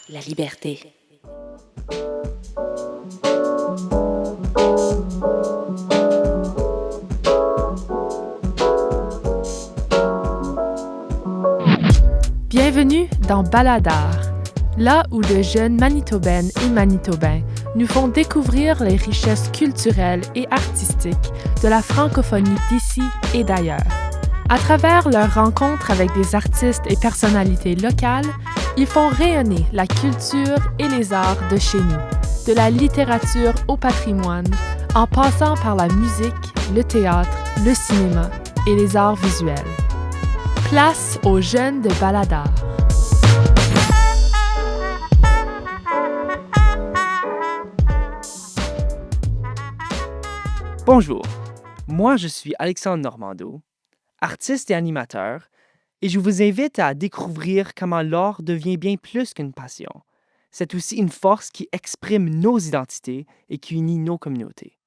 la liberté. Bienvenue dans Baladar, là où de jeunes Manitobaines et Manitobains nous font découvrir les richesses culturelles et artistiques de la francophonie d'ici et d'ailleurs. À travers leurs rencontres avec des artistes et personnalités locales, ils font rayonner la culture et les arts de chez nous, de la littérature au patrimoine, en passant par la musique, le théâtre, le cinéma et les arts visuels. Place aux jeunes de Baladar. Bonjour, moi je suis Alexandre Normando, artiste et animateur, et je vous invite à découvrir comment l'art devient bien plus qu'une passion. C'est aussi une force qui exprime nos identités et qui unit nos communautés.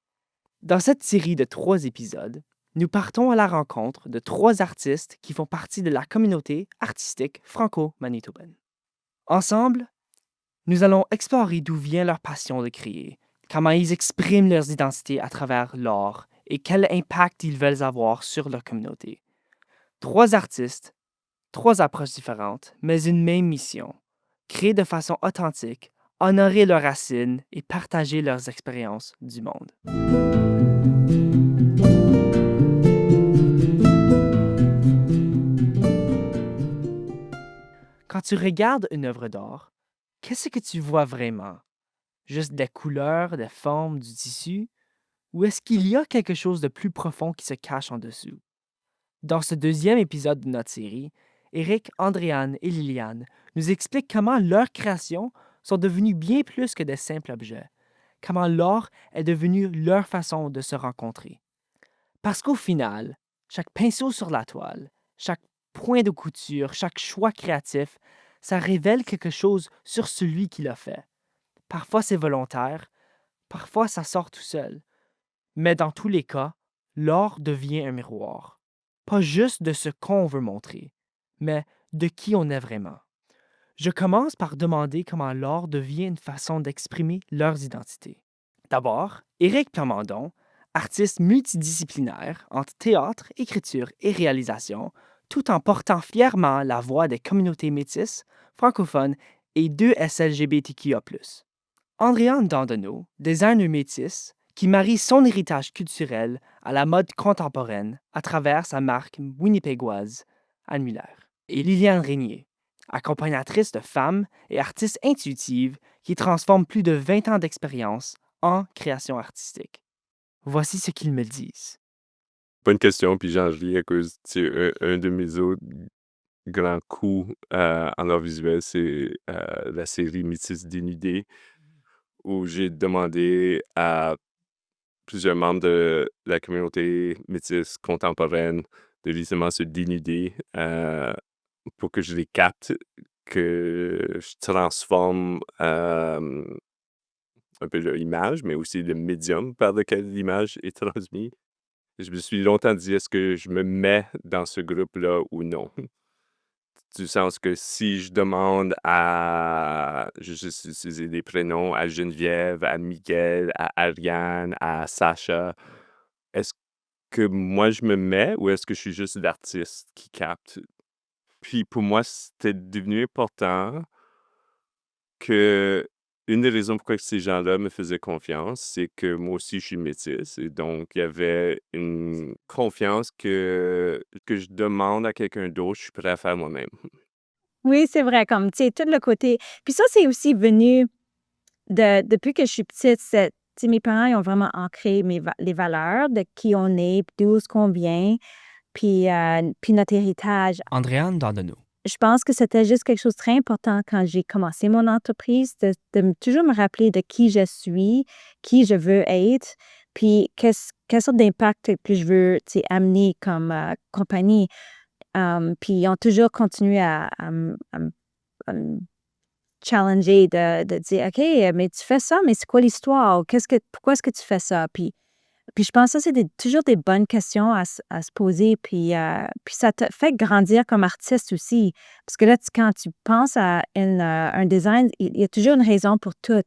Dans cette série de 3 épisodes, nous partons à la rencontre de 3 artistes qui font partie de la communauté artistique franco-manitobaine. Ensemble, nous allons explorer d'où vient leur passion de créer, comment ils expriment leurs identités à travers l'art et quel impact ils veulent avoir sur leur communauté. 3 artistes, 3 approches différentes, mais une même mission: créer de façon authentique, honorer leurs racines et partager leurs expériences du monde. Quand tu regardes une œuvre d'art, qu'est-ce que tu vois vraiment? Juste des couleurs, des formes, du tissu? Ou est-ce qu'il y a quelque chose de plus profond qui se cache en dessous? Dans ce 2e épisode de notre série, Éric, Andréane et Liliane nous expliquent comment leurs créations sont devenues bien plus que des simples objets, comment l'art est devenu leur façon de se rencontrer. Parce qu'au final, chaque pinceau sur la toile, chaque point de couture, chaque choix créatif, ça révèle quelque chose sur celui qui l'a fait. Parfois c'est volontaire, parfois ça sort tout seul. Mais dans tous les cas, l'art devient un miroir. Pas juste de ce qu'on veut montrer, mais de qui on est vraiment. Je commence par demander comment l'art devient une façon d'exprimer leurs identités. D'abord, Éric Plamondon, artiste multidisciplinaire entre théâtre, écriture et réalisation, tout en portant fièrement la voix des communautés métisses, francophones et 2 SLGBTQIA+. Andréane Dandonneau, designer métisse, qui marie son héritage culturel à la mode contemporaine à travers sa marque winnipégoise, Anne Muller. Et Liliane Régnier, accompagnatrice de femmes et artiste intuitive qui transforme plus de 20 ans d'expérience en création artistique. Voici ce qu'ils me disent. Bonne question, puis j'en ris à cause, tu sais, un de mes autres grands coups en art visuel, c'est la série Métis dénudés, où j'ai demandé à plusieurs membres de la communauté métisse contemporaine de justement se dénuder pour que je les capte, que je transforme un peu leur image, mais aussi le médium par lequel l'image est transmise. Je me suis longtemps dit: «Est-ce que je me mets dans ce groupe-là ou non?» Du sens que si je demande à je vais juste utiliser des prénoms, à Geneviève, à Miguel, à Ariane, à Sacha, est-ce que moi je me mets ou est-ce que je suis juste l'artiste qui capte? Puis pour moi, c'était devenu important que une des raisons pourquoi ces gens-là me faisaient confiance, c'est que moi aussi je suis métisse et donc il y avait une confiance que je demande à quelqu'un d'autre, je suis prêt à faire moi-même. Oui, c'est vrai, comme, tu sais, tout le côté puis ça, c'est aussi venu depuis que je suis petite, tu sais, mes parents, ils ont vraiment ancré les valeurs de qui on est, puis d'où est-ce qu'on vient, puis notre héritage. Andréane Dandonneau. Je pense que c'était juste quelque chose de très important quand j'ai commencé mon entreprise, toujours me rappeler de qui je suis, qui je veux être, puis quelle sorte d'impact que je veux, tu sais, amener comme, compagnie. Puis ils ont toujours continué à me challenger de dire: «OK, mais tu fais ça, mais c'est quoi l'histoire? Pourquoi est-ce que tu fais ça?» Puis Puis je pense que ça, c'est toujours des bonnes questions à se poser. Puis ça te fait grandir comme artiste aussi. Parce que là, quand tu penses à un design, il y a toujours une raison pour tout.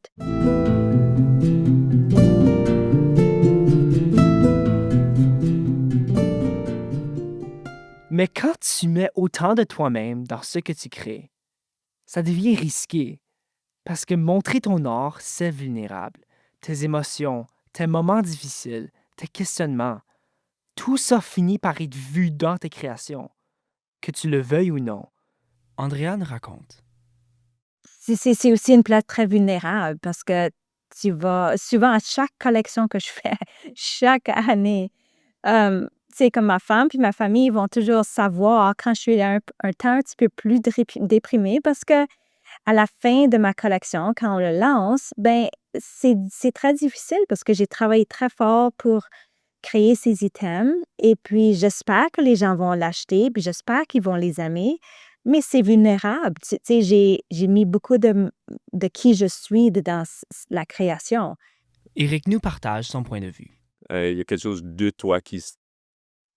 Mais quand tu mets autant de toi-même dans ce que tu crées, ça devient risqué parce que montrer ton art, c'est vulnérable. Tes émotions, tes moments difficiles, tes questionnements, tout ça finit par être vu dans tes créations, que tu le veuilles ou non. Andréane raconte. C'est aussi une place très vulnérable parce que tu vas souvent à chaque collection que je fais, chaque année, comme ma femme puis ma famille vont toujours savoir quand je suis à un temps un petit peu plus déprimée parce que à la fin de ma collection, quand on le lance, ben c'est très difficile parce que j'ai travaillé très fort pour créer ces items et puis j'espère que les gens vont l'acheter, puis j'espère qu'ils vont les aimer, mais c'est vulnérable. Tu sais, j'ai mis beaucoup de qui je suis dans la création. Éric nous partage son point de vue. Il y a quelque chose de toi qui se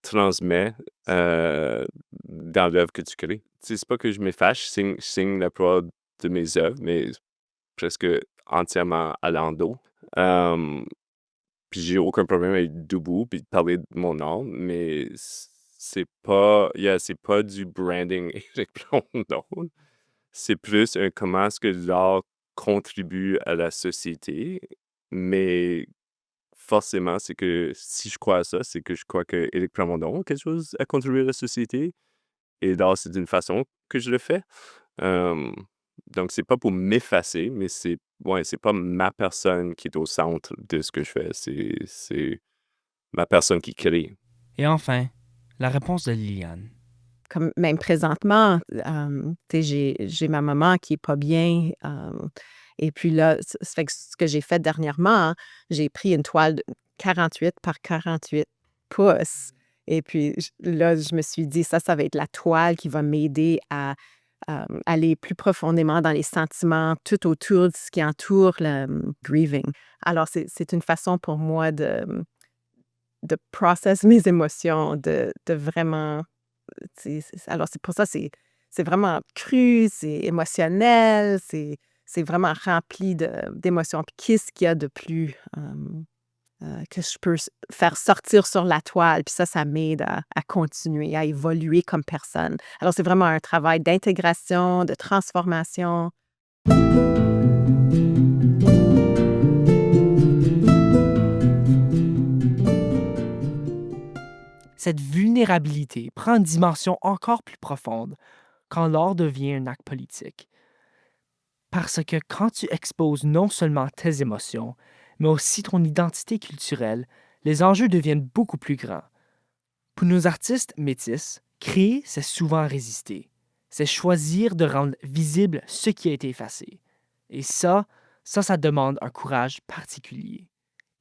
transmet dans l'œuvre que tu crées. Tu sais, c'est pas que je me fâche, je signe la plupart de mes œuvres, mais presque entièrement à l'endo. Puis j'ai aucun problème à être debout puis de parler de mon art, mais c'est pas du branding Éric Blondon. C'est plus un comment est-ce que l'art contribue à la société, mais forcément, c'est que si je crois à ça, c'est que je crois que Éric Plamondon a quelque chose à contribuer à la société et l'art, c'est d'une façon que je le fais. Hem, donc c'est pas pour m'effacer, mais c'est pas ma personne qui est au centre de ce que je fais, c'est ma personne qui crée. Et enfin, la réponse de Liliane. Comme même présentement, tu sais, j'ai ma maman qui est pas bien, et puis là, ça fait que ce que j'ai fait dernièrement, hein, j'ai pris une toile de 48 par 48 pouces et puis là, je me suis dit: Ça va être la toile qui va m'aider à, aller plus profondément dans les sentiments tout autour de ce qui entoure le, grieving. Alors c'est une façon pour moi de process mes émotions, de vraiment alors c'est pour ça, c'est vraiment cru, c'est émotionnel, c'est vraiment rempli d'émotions. Puis qu'est-ce qu'il y a de plus, que je peux faire sortir sur la toile? Puis ça m'aide à continuer, à évoluer comme personne. Alors c'est vraiment un travail d'intégration, de transformation. Cette vulnérabilité prend une dimension encore plus profonde quand l'art devient un acte politique. Parce que quand tu exposes non seulement tes émotions, mais aussi ton identité culturelle, les enjeux deviennent beaucoup plus grands. Pour nos artistes métis, créer, c'est souvent résister. C'est choisir de rendre visible ce qui a été effacé. Et ça demande un courage particulier.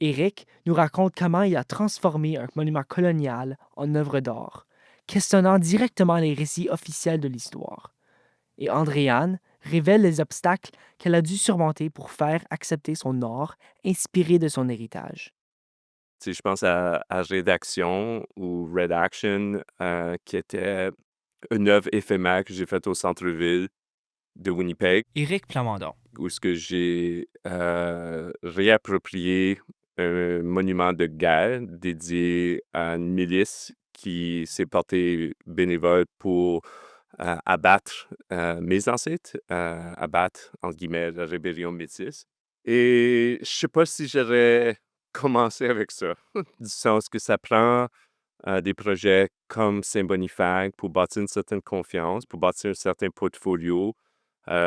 Éric nous raconte comment il a transformé un monument colonial en œuvre d'art, questionnant directement les récits officiels de l'histoire. Et Andréane révèle les obstacles qu'elle a dû surmonter pour faire accepter son art inspiré de son héritage. Tu sais, je pense à Rédaction ou Redaction, qui était une œuvre éphémère que j'ai faite au centre-ville de Winnipeg, Éric Plamondon. où ce que j'ai, réapproprié un monument de guerre dédié à une milice qui s'est portée bénévole pour, abattre, mes ancêtres, abattre, entre guillemets, «la rébellion métisse» et je sais pas si j'aurais commencé avec ça, du sens que ça prend, des projets comme Saint-Boniface pour bâtir une certaine confiance, pour bâtir un certain portfolio,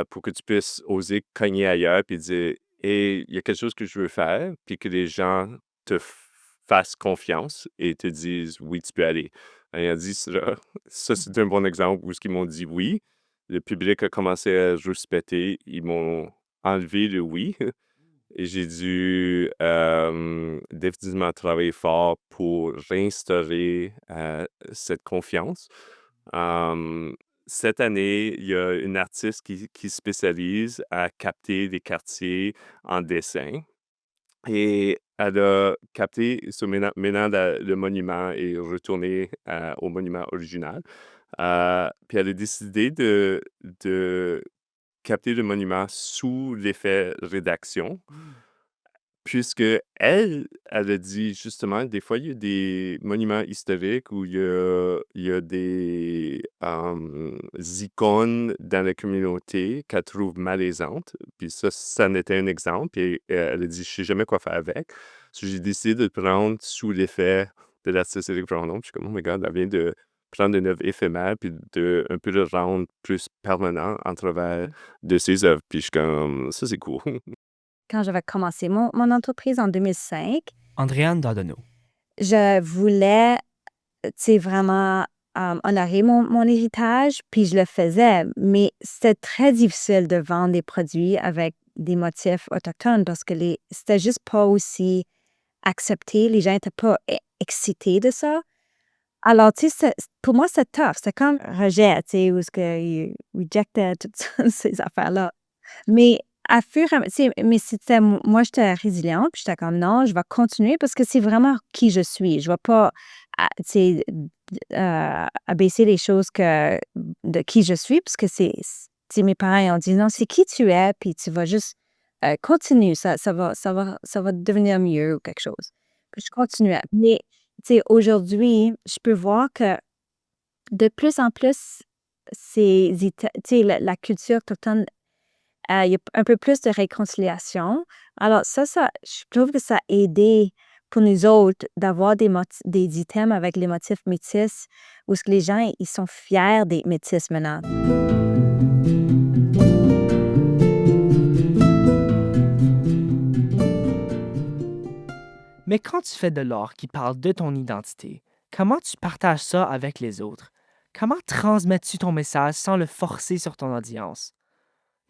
pour que tu puisses oser cogner ailleurs puis dire: «Hey, il y a quelque chose que je veux faire», puis que les gens te fassent confiance et te disent: «Oui, tu peux aller». Et a dit ça, ça c'est un bon exemple où ce qu'ils m'ont dit: «Oui». Le public a commencé à rouspéter, ils m'ont enlevé le «oui» et j'ai dû, définitivement travailler fort pour réinstaurer, cette confiance. Hem, cette année, il y a une artiste qui spécialise à capter des quartiers en dessin Et elle a capté, maintenant le monument est retourné au monument original. Puis elle a décidé de capter le monument sous l'effet rédaction. Puisque elle a dit justement, des fois, il y a des monuments historiques où il y a des icônes dans la communauté qu'elle trouve malaisantes. Puis ça en était un exemple. Et elle a dit, je sais jamais quoi faire avec. J'ai décidé de le prendre sous l'effet de l'artiste Éric Brandon. Puis je suis comme, oh my God, elle vient de prendre une œuvre éphémère puis de un peu le rendre plus permanent en travers de ses œuvres. Puis je suis comme, ça c'est cool. Quand j'avais commencé mon entreprise en 2005, Andréane Dandonneau. je voulais, vraiment honorer mon héritage, puis je le faisais, mais c'était très difficile de vendre des produits avec des motifs autochtones parce que c'était juste pas aussi accepté. Les gens n'étaient pas excités de ça. Alors, pour moi, c'est tough. C'est comme rejet, où est-ce que you rejected toutes ces affaires-là. Mais à fur et à mesure, mais moi, j'étais résiliente, puis j'étais comme non, je vais continuer parce que c'est vraiment qui je suis. Je ne vais pas, abaisser les choses de qui je suis, parce que mes parents ont dit non, c'est qui tu es, puis tu vas juste continuer, ça va devenir mieux ou quelque chose. Puis je continuais. Mais aujourd'hui, je peux voir que de plus en plus, la culture autochtone, il y a un peu plus de réconciliation. Alors ça, je trouve que ça a aidé pour nous autres d'avoir des items avec les motifs métis où ce que les gens, ils sont fiers des métis maintenant. Mais quand tu fais de l'art qui parle de ton identité, comment tu partages ça avec les autres? Comment transmets-tu ton message sans le forcer sur ton audience?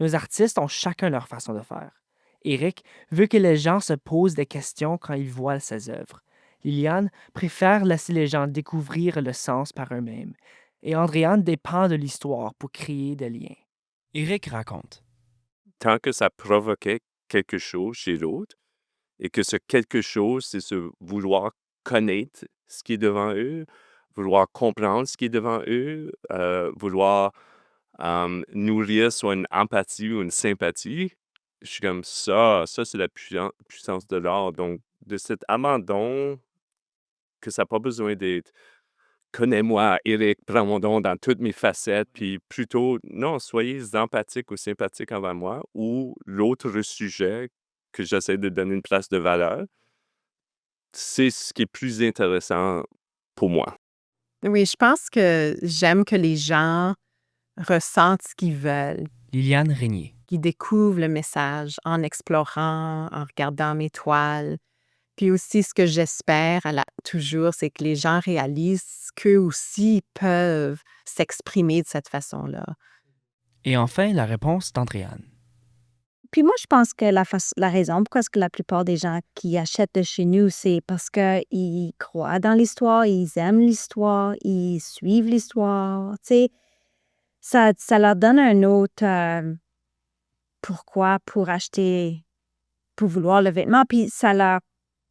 Nos artistes ont chacun leur façon de faire. Éric veut que les gens se posent des questions quand ils voient ses œuvres. Liliane préfère laisser les gens découvrir le sens par eux-mêmes. Et Andréane dépend de l'histoire pour créer des liens. Éric raconte. Tant que ça provoquait quelque chose chez l'autre et que ce quelque chose, c'est ce vouloir connaître ce qui est devant eux, vouloir comprendre ce qui est devant eux, vouloir nourrir soit une empathie ou une sympathie. Je suis comme ça c'est la puissance de l'art. Donc, de cet abandon, que ça n'a pas besoin d'être connais-moi, Éric, prends mon don dans toutes mes facettes, puis plutôt, non, soyez empathiques ou sympathiques envers moi, ou l'autre sujet que j'essaie de donner une place de valeur, c'est ce qui est plus intéressant pour moi. Oui, je pense que j'aime que les gens ressentent ce qu'ils veulent, Liliane Régnier. qu'ils découvrent le message en explorant, en regardant mes toiles. Puis aussi, ce que j'espère toujours, c'est que les gens réalisent qu'eux aussi peuvent s'exprimer de cette façon-là. Et enfin, la réponse d'Andréane. Puis moi, je pense que la raison pourquoi est-ce que la plupart des gens qui achètent de chez nous, c'est parce qu'ils croient dans l'histoire, ils aiment l'histoire, ils suivent l'histoire. Ça leur donne un autre pourquoi pour acheter, pour vouloir le vêtement. Puis ça leur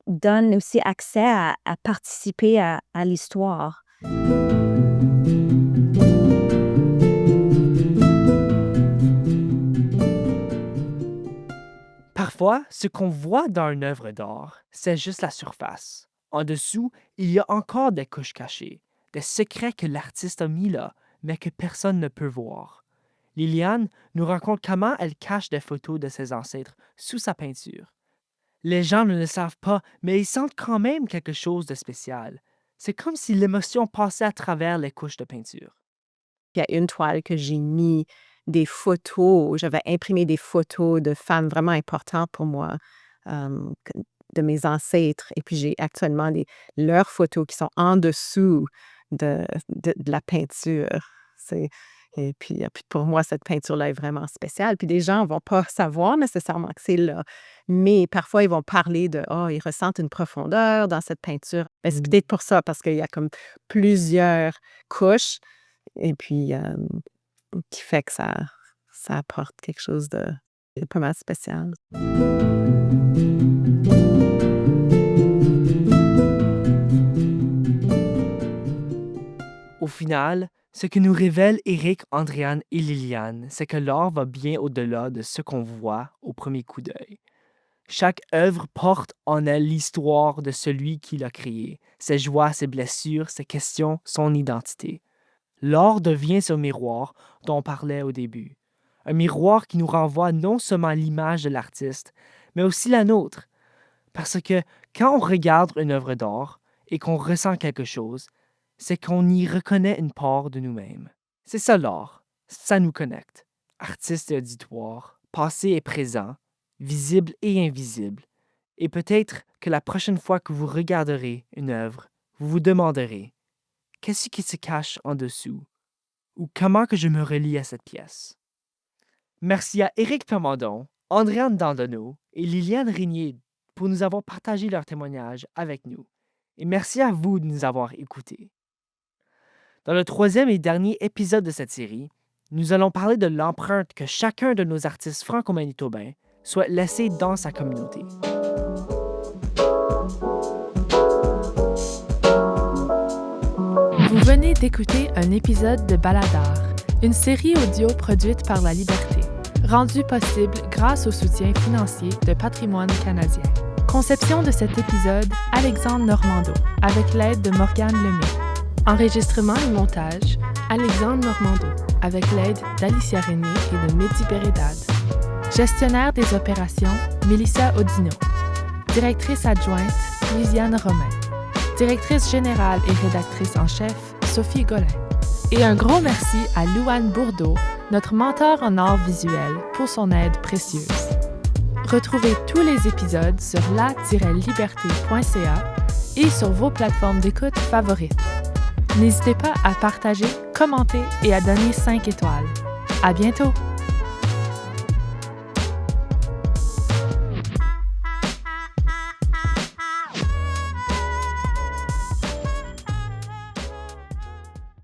donne aussi accès à participer à l'histoire. Parfois, ce qu'on voit dans une œuvre d'art, c'est juste la surface. En dessous, il y a encore des couches cachées, des secrets que l'artiste a mis là, mais que personne ne peut voir. Liliane nous raconte comment elle cache des photos de ses ancêtres sous sa peinture. Les gens ne le savent pas, mais ils sentent quand même quelque chose de spécial. C'est comme si l'émotion passait à travers les couches de peinture. Il y a une toile que j'ai mis des photos, j'avais imprimé des photos de femmes vraiment importantes pour moi, de mes ancêtres. Et puis j'ai actuellement leurs photos qui sont en dessous de la peinture. Et puis pour moi, cette peinture-là est vraiment spéciale. Puis les gens ne vont pas savoir nécessairement que c'est là. Mais parfois, ils vont parler ils ressentent une profondeur dans cette peinture. Ben, c'est peut-être pour ça, parce qu'il y a comme plusieurs couches. Et puis, qui fait que ça apporte quelque chose de pas mal spécial. Au final, ce que nous révèlent Éric, Andréane et Liliane, c'est que l'art va bien au-delà de ce qu'on voit au premier coup d'œil. Chaque œuvre porte en elle l'histoire de celui qui l'a créée, ses joies, ses blessures, ses questions, son identité. L'art devient ce miroir dont on parlait au début. Un miroir qui nous renvoie non seulement à l'image de l'artiste, mais aussi la nôtre. Parce que quand on regarde une œuvre d'art et qu'on ressent quelque chose, c'est qu'on y reconnaît une part de nous-mêmes. C'est ça l'art. Ça nous connecte. Artistes et auditoires, passé et présent, visible et invisible. Et peut-être que la prochaine fois que vous regarderez une œuvre, vous vous demanderez qu'est-ce qui se cache en dessous ou comment que je me relie à cette pièce. Merci à Éric Plamondon, Andréane Dandonneau et Liliane Régnier pour nous avoir partagé leur témoignage avec nous. Et merci à vous de nous avoir écoutés. Dans le 3e et dernier épisode de cette série, nous allons parler de l'empreinte que chacun de nos artistes franco-manitobains souhaite laisser dans sa communauté. Vous venez d'écouter un épisode de Baladar, une série audio produite par La Liberté, rendue possible grâce au soutien financier de Patrimoine canadien. Conception de cet épisode, Alexandre Normando, avec l'aide de Morgane Lemay. Enregistrement et montage, Alexandre Normando, avec l'aide d'Alicia René et de Mehdi Bérédad. Gestionnaire des opérations, Mélissa Odino. Directrice adjointe, Lisiane Romain. Directrice générale et rédactrice en chef, Sophie Golin. Et un gros merci à Louane Bourdeau, notre mentor en art visuel, pour son aide précieuse. Retrouvez tous les épisodes sur la-liberté.ca et sur vos plateformes d'écoute favorites. N'hésitez pas à partager, commenter et à donner 5 étoiles. À bientôt!